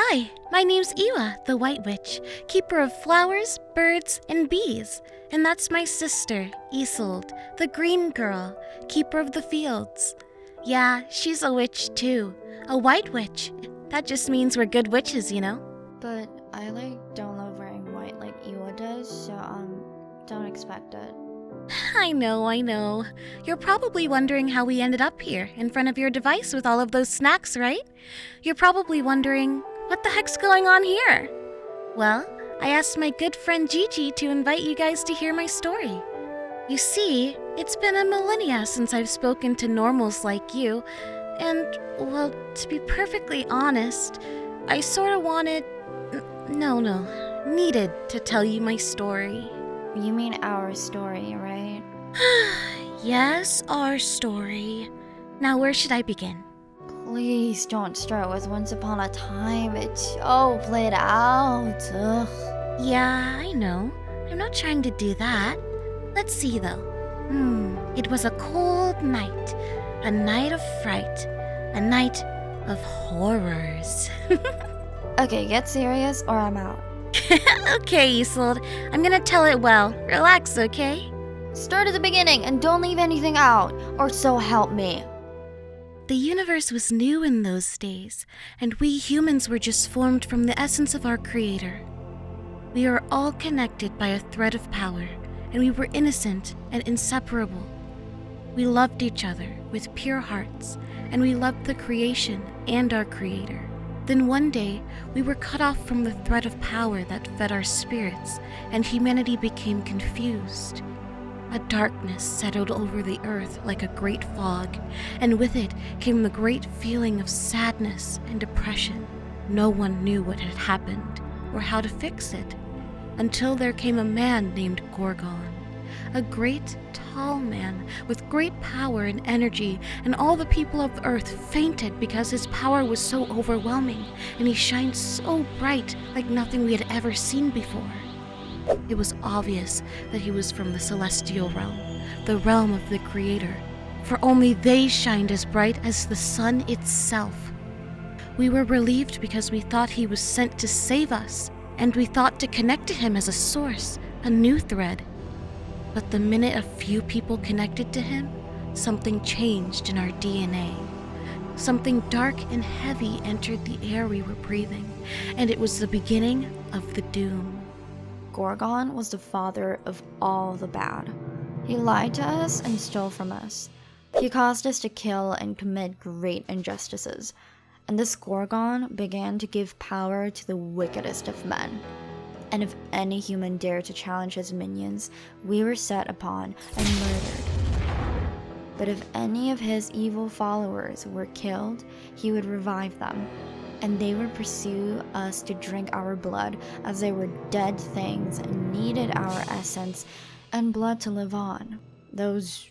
Hi, my name's Iwa, the White Witch, keeper of flowers, birds, and bees. And that's my sister, Isolde, the Green Girl, keeper of the fields. Yeah, she's a witch too, a white witch. That just means we're good witches, you know? But I don't love wearing white like Iwa does, so don't expect it. I know. You're probably wondering how we ended up here, in front of your device with all of those snacks, right? You're probably wondering, what the heck's going on here? Well, I asked my good friend Gigi to invite you guys to hear my story. You see, it's been a millennia since I've spoken to normals like you, and, well, to be perfectly honest, I sort of needed to tell you my story. You mean our story, right? Yes, our story. Now, where should I begin? Please don't start with Once Upon a Time. It's so played out. Ugh. Yeah, I know. I'm not trying to do that. Let's see, though. It was a cold night. A night of fright. A night of horrors. Okay, get serious or I'm out. Okay, Isolde. I'm gonna tell it well. Relax, okay? Start at the beginning and don't leave anything out, or so help me. The universe was new in those days, and we humans were just formed from the essence of our Creator. We are all connected by a thread of power, and we were innocent and inseparable. We loved each other with pure hearts, and we loved the creation and our Creator. Then one day, we were cut off from the thread of power that fed our spirits, and humanity became confused. A darkness settled over the earth like a great fog, and with it came the great feeling of sadness and depression. No one knew what had happened or how to fix it, until there came a man named Gorgon, a great, tall man with great power and energy, and all the people of Earth fainted because his power was so overwhelming, and he shined so bright like nothing we had ever seen before. It was obvious that he was from the celestial realm, the realm of the Creator, for only they shined as bright as the sun itself. We were relieved because we thought he was sent to save us, and we thought to connect to him as a source, a new thread. But the minute a few people connected to him, something changed in our DNA. Something dark and heavy entered the air we were breathing, and it was the beginning of the doom. Gorgon was the father of all the bad. He lied to us and stole from us. He caused us to kill and commit great injustices. And this Gorgon began to give power to the wickedest of men. And if any human dared to challenge his minions, we were set upon and murdered. But if any of his evil followers were killed, he would revive them, and they would pursue us to drink our blood, as they were dead things and needed our essence and blood to live on. Those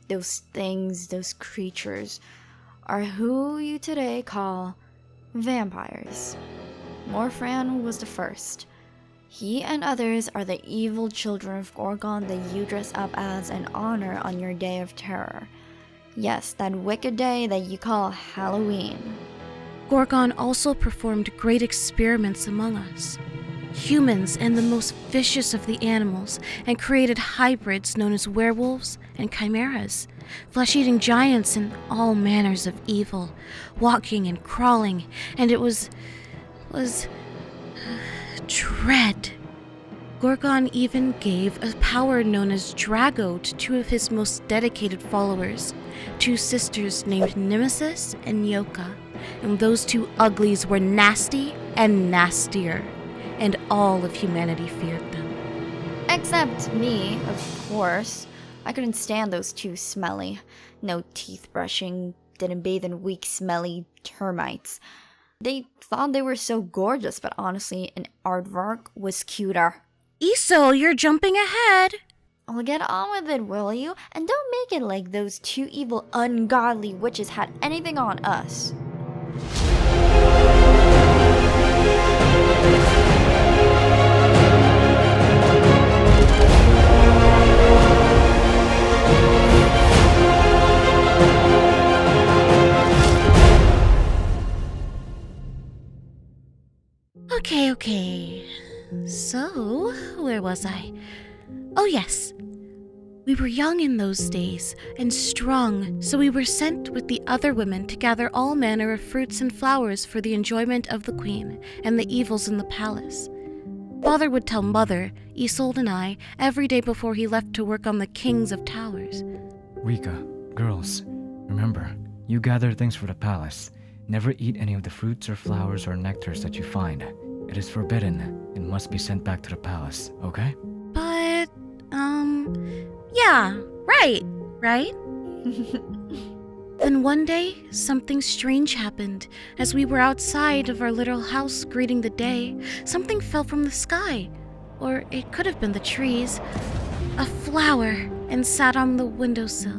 things, those creatures, are who you today call vampires. Morfran was the first. He and others are the evil children of Gorgon that you dress up as and honor on your day of terror. Yes, that wicked day that you call Halloween. Gorgon also performed great experiments among us, humans and the most vicious of the animals, and created hybrids known as werewolves and chimeras, flesh-eating giants and all manners of evil, walking and crawling, and it was dread. Gorgon even gave a power known as Drago to two of his most dedicated followers, two sisters named Nemesis and Yoka, and those two uglies were nasty and nastier, and all of humanity feared them. Except me, of course. I couldn't stand those two smelly, no teeth brushing, didn't bathe in weak, smelly termites. They thought they were so gorgeous, but honestly, an aardvark was cuter. Isol, you're jumping ahead. Well, get on with it, will you? And don't make it like those two evil, ungodly witches had anything on us. Okay. So, where was I? Oh yes. We were young in those days, and strong, so we were sent with the other women to gather all manner of fruits and flowers for the enjoyment of the queen and the evils in the palace. Father would tell Mother, Isolde and I, every day before he left to work on the Kings of Towers. Rika, girls, remember, you gather things for the palace. Never eat any of the fruits or flowers or nectars that you find. It is forbidden and must be sent back to the palace, okay? But, yeah, right? Then one day, something strange happened. As we were outside of our little house greeting the day, something fell from the sky. Or it could have been the trees. A flower, and sat on the windowsill.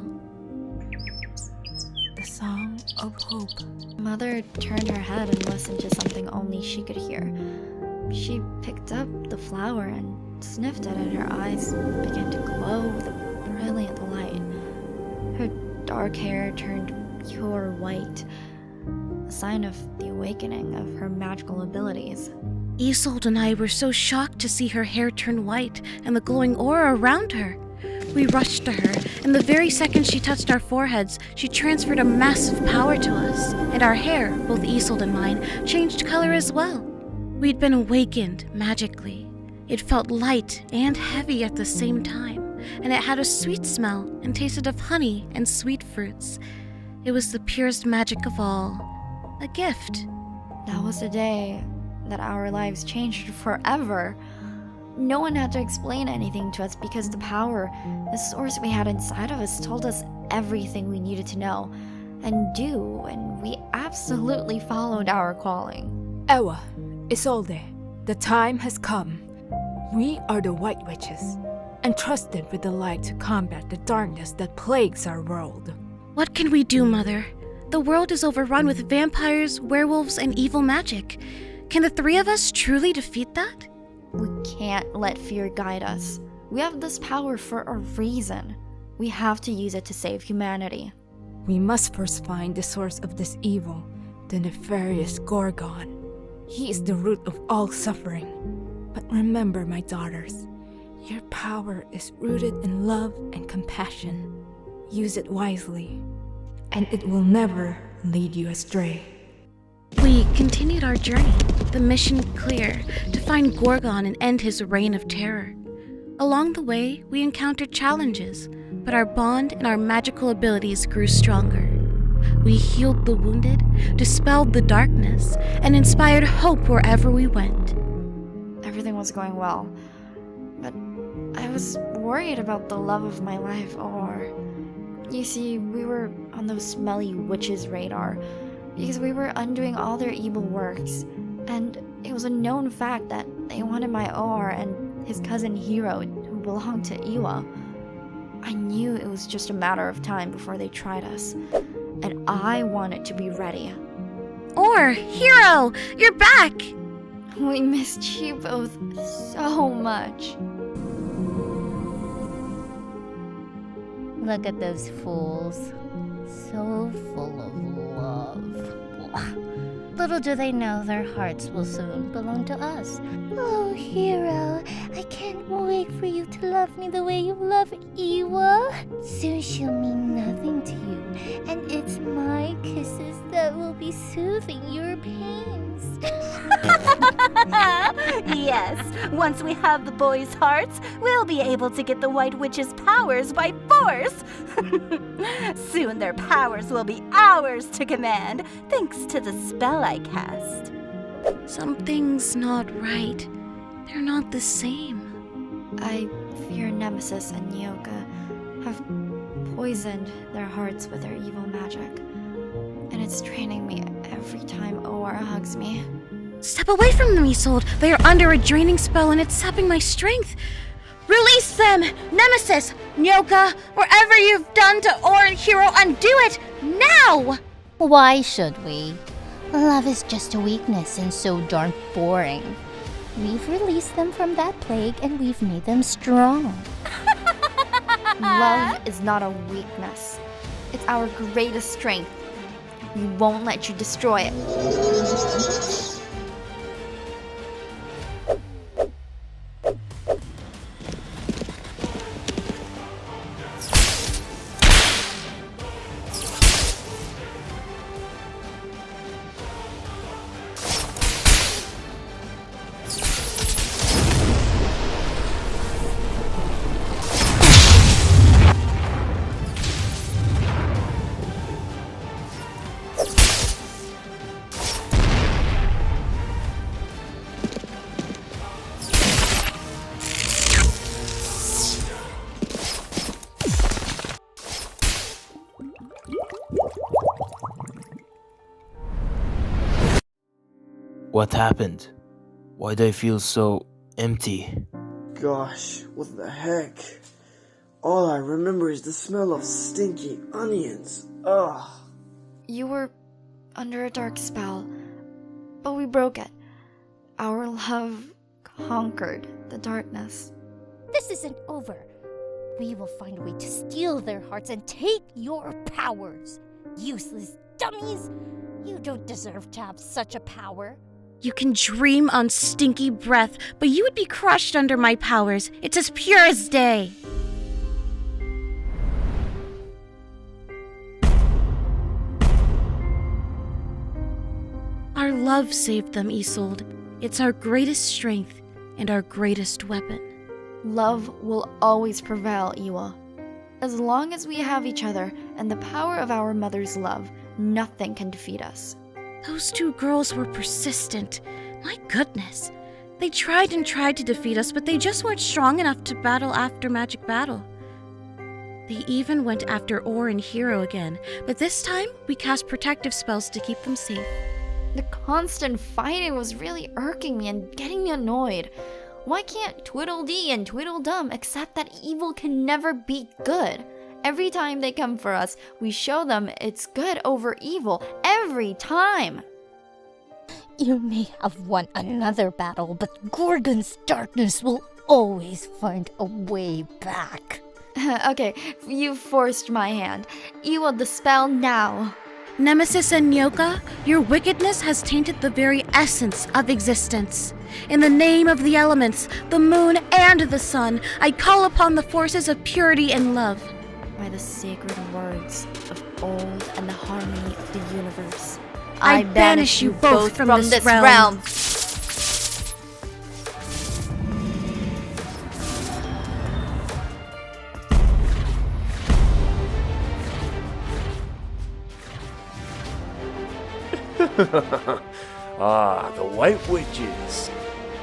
The Song of Hope. Mother turned her head and listened to something only she could hear. She picked up the flower and sniffed it, and her eyes began to glow with a brilliant light. Her dark hair turned pure white, a sign of the awakening of her magical abilities. Isolde and I were so shocked to see her hair turn white and the glowing aura around her. We rushed to her, and the very second she touched our foreheads, she transferred a massive power to us, and our hair, both Isolde and mine, changed color as well. We'd been awakened magically. It felt light and heavy at the same time, and it had a sweet smell and tasted of honey and sweet fruits. It was the purest magic of all. A gift. That was the day that our lives changed forever. No one had to explain anything to us because the power, the source we had inside of us, told us everything we needed to know and do, and we absolutely followed our calling. Ewa, Isolde, the time has come. We are the White Witches, entrusted with the light to combat the darkness that plagues our world. What can we do, Mother? The world is overrun with vampires, werewolves, and evil magic. Can the three of us truly defeat that? We can't let fear guide us. We have this power for a reason. We have to use it to save humanity. We must first find the source of this evil, the nefarious Gorgon. He is the root of all suffering. But remember, my daughters, your power is rooted in love and compassion. Use it wisely, and it will never lead you astray. We continued our journey, the mission clear, to find Gorgon and end his reign of terror. Along the way, we encountered challenges, but our bond and our magical abilities grew stronger. We healed the wounded, dispelled the darkness, and inspired hope wherever we went. Everything was going well, but I was worried about the love of my life, or... You see, we were on those smelly witches' radar, because we were undoing all their evil works, and it was a known fact that they wanted my OR and his cousin Hero, who belonged to Iwa. I knew it was just a matter of time before they tried us, and I wanted to be ready. Or, Hero, you're back! We missed you both so much. Look at those fools. So full of love. Little do they know their hearts will soon belong to us. Oh, Hero, I can't wait for you to love me the way you love Iwa. Soon she'll mean nothing to you, and it's my kisses that will be soothing your pains. Yes, once we have the boys' hearts, we'll be able to get the White Witch's powers by force. Soon their powers will be ours to command, thanks to the spell I cast. Something's not right. They're not the same. I fear Nemesis and Nyoka have poisoned their hearts with their evil magic, and it's draining me every time Owara hugs me. Step away from them, Isolde. They are under a draining spell and it's sapping my strength. Release them! Nemesis! Nyoka! Whatever you've done to Or Hero, undo it! Now! Why should we? Love is just a weakness and so darn boring. We've released them from that plague and we've made them strong. Love is not a weakness. It's our greatest strength. We won't let you destroy it. What happened? Why do I feel so empty? Gosh, what the heck? All I remember is the smell of stinky onions. Ugh. You were under a dark spell, but we broke it. Our love conquered the darkness. This isn't over. We will find a way to steal their hearts and take your powers. Useless dummies! You don't deserve to have such a power. You can dream on stinky breath, but you would be crushed under my powers. It's as pure as day. Our love saved them, Isolde. It's our greatest strength and our greatest weapon. Love will always prevail, Iwa. As long as we have each other and the power of our mother's love, nothing can defeat us. Those two girls were persistent. My goodness. They tried and tried to defeat us, but they just weren't strong enough to battle after magic battle. They even went after Or and Hero again, but this time we cast protective spells to keep them safe. The constant fighting was really irking me and getting me annoyed. Why can't Tweedledee and Tweedledum accept that evil can never be good? Every time they come for us, we show them it's good over evil. Every time! You may have won another battle, but Gorgon's darkness will always find a way back. Okay, you forced my hand. Iwa, dispel now. Nemesis and Nyoka, your wickedness has tainted the very essence of existence. In the name of the elements, the moon and the sun, I call upon the forces of purity and love. By the sacred words of old and the harmony of the universe, I banish you both from this realm. The White Witches.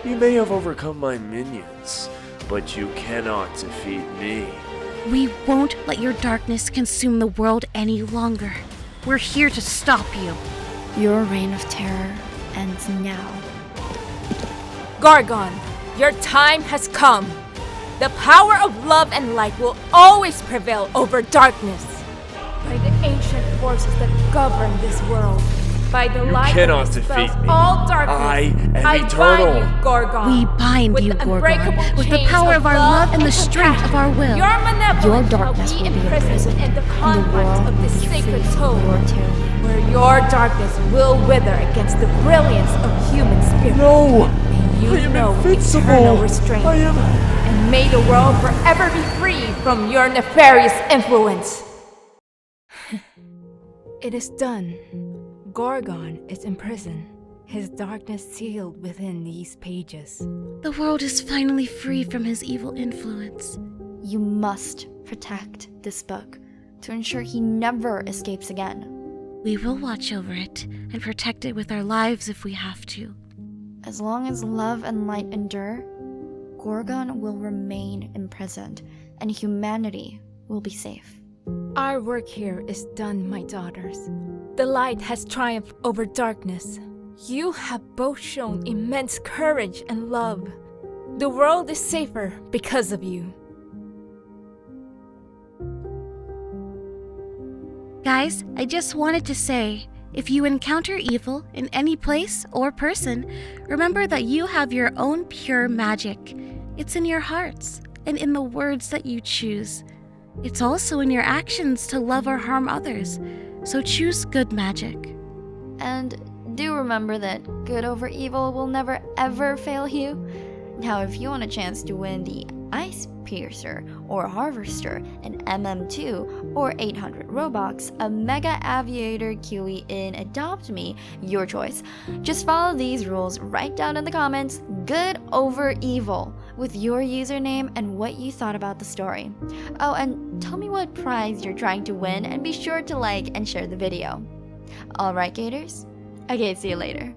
You may have overcome my minions, but you cannot defeat me. We won't let your darkness consume the world any longer. We're here to stop you. Your reign of terror ends now. Gorgon, your time has come. The power of love and light will always prevail over darkness. By the ancient forces that govern this world, by the You light cannot that dispels defeat me. all darkness, I am eternal. bind you, Gorgon. We bind with you, the Gorgon, unbreakable with the chains power of our love and the strength of our will. Your malevolence Your darkness shall will be imprisoned imprisoned, in the and the confines world of this will be sacred free tome, from your tyranny. where your darkness will wither against the brilliance of human spirit. No! May you I am know invincible! eternal restraint. I am... And may the world forever be free from your nefarious influence. It is done. Gorgon is imprisoned, his darkness sealed within these pages. The world is finally free from his evil influence. You must protect this book to ensure he never escapes again. We will watch over it and protect it with our lives if we have to. As long as love and light endure, Gorgon will remain imprisoned, and humanity will be safe. Our work here is done, my daughters. The light has triumphed over darkness. You have both shown immense courage and love. The world is safer because of you. Guys, I just wanted to say, if you encounter evil in any place or person, remember that you have your own pure magic. It's in your hearts and in the words that you choose. It's also in your actions to love or harm others, so choose good magic. And do remember that good over evil will never ever fail you. Now, if you want a chance to win the Ice Piercer or Harvester, an MM2 or 800 Robux, a Mega Aviator QE in Adopt Me, your choice. Just follow these rules right down in the comments, good over evil, with your username and what you thought about the story. Oh, and tell me what prize you're trying to win, and be sure to like and share the video. Alright, Gators? Okay, see you later.